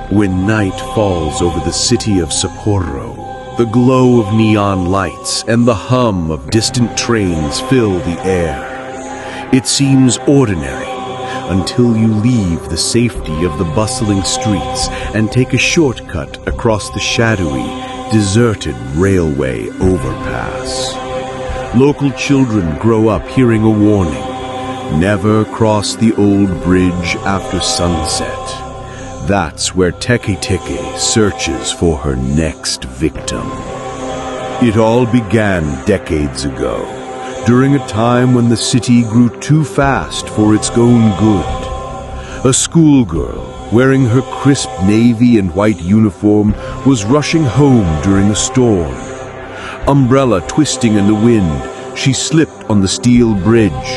When night falls over the city of Sapporo, the glow of neon lights and the hum of distant trains fill the air. It seems ordinary until you leave the safety of the bustling streets and take a shortcut across the shadowy, deserted railway overpass. Local children grow up hearing a warning: never cross the old bridge after sunset. That's where Teke searches for her next victim. It all began decades ago, during a time when the city grew too fast for its own good. A schoolgirl, wearing her crisp navy and white uniform, was rushing home during a storm. Umbrella twisting in the wind, she slipped on the steel bridge.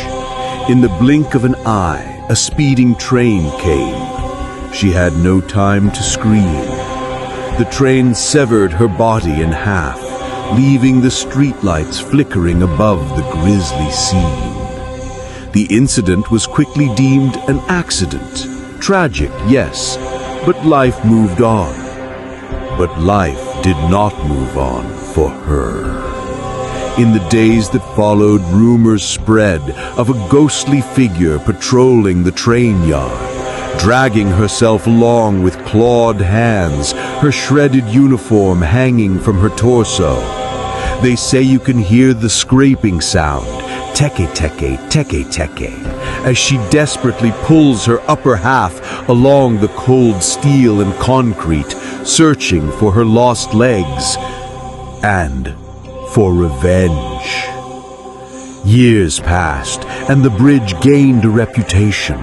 In the blink of an eye, a speeding train came. She had no time to scream. The train severed her body in half, leaving the streetlights flickering above the grisly scene. The incident was quickly deemed an accident. Tragic, yes, but life moved on. But life did not move on for her. In the days that followed, rumors spread of a ghostly figure patrolling the train yard, dragging herself along with clawed hands, her shredded uniform hanging from her torso. They say you can hear the scraping sound, teke teke, teke teke, as she desperately pulls her upper half along the cold steel and concrete, searching for her lost legs and for revenge. Years passed, and the bridge gained a reputation.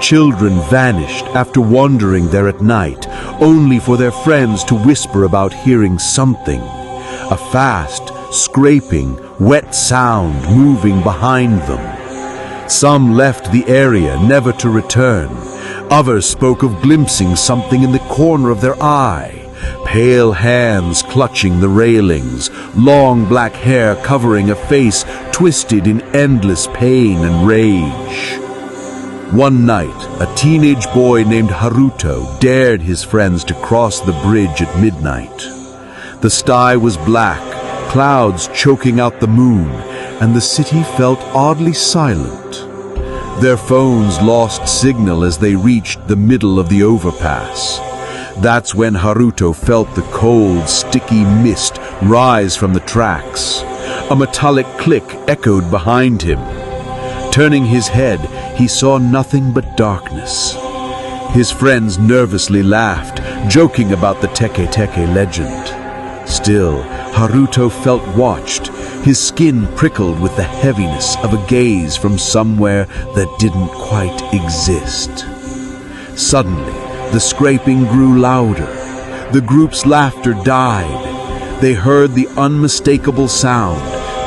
Children vanished after wandering there at night, only for their friends to whisper about hearing something. A fast, scraping, wet sound moving behind them. Some left the area, never to return. Others spoke of glimpsing something in the corner of their eye. Pale hands clutching the railings, long black hair covering a face twisted in endless pain and rage. One night, a teenage boy named Haruto dared his friends to cross the bridge at midnight. The sky was black, clouds choking out the moon, and the city felt oddly silent. Their phones lost signal as they reached the middle of the overpass. That's when Haruto felt the cold, sticky mist rise from the tracks. A metallic click echoed behind him. Turning his head, he saw nothing but darkness. His friends nervously laughed, joking about the Teke legend. Still, Haruto felt watched, his skin prickled with the heaviness of a gaze from somewhere that didn't quite exist. Suddenly, the scraping grew louder. The group's laughter died. They heard the unmistakable sound,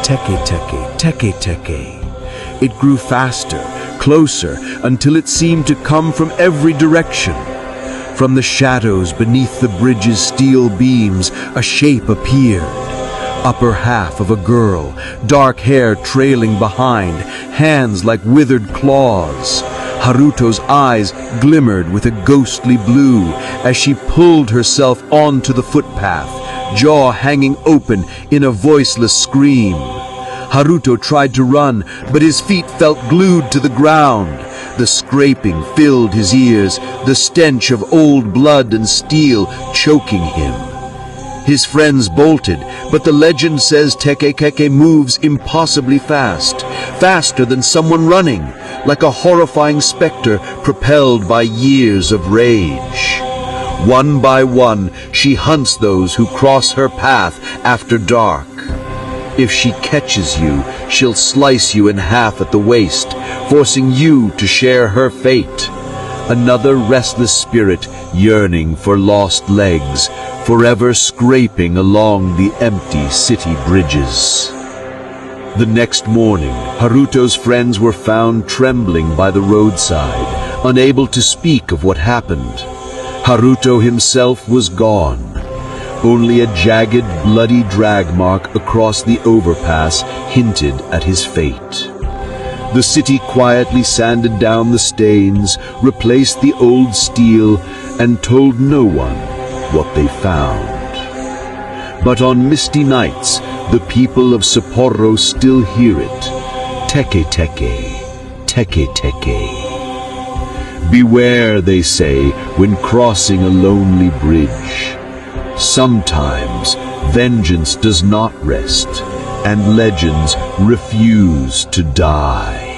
Teke teke, teke teke. It grew faster, closer, until it seemed to come from every direction. From the shadows beneath the bridge's steel beams, a shape appeared. Upper half of a girl, dark hair trailing behind, hands like withered claws. Haruto's eyes glimmered with a ghostly blue as she pulled herself onto the footpath, jaw hanging open in a voiceless scream. Haruto tried to run, but his feet felt glued to the ground. The scraping filled his ears, the stench of old blood and steel choking him. His friends bolted, but the legend says Teke moves impossibly fast, faster than someone running, like a horrifying specter propelled by years of rage. One by one, she hunts those who cross her path after dark. If she catches you, she'll slice you in half at the waist, forcing you to share her fate. Another restless spirit yearning for lost legs, forever scraping along the empty city bridges. The next morning, Haruto's friends were found trembling by the roadside, unable to speak of what happened. Haruto himself was gone. Only a jagged, bloody drag mark across the overpass hinted at his fate. The city quietly sanded down the stains, replaced the old steel, and told no one what they found. But on misty nights, the people of Sapporo still hear it. Teke, teke, teke, teke. Beware, they say, when crossing a lonely bridge. Sometimes vengeance does not rest, and legends refuse to die.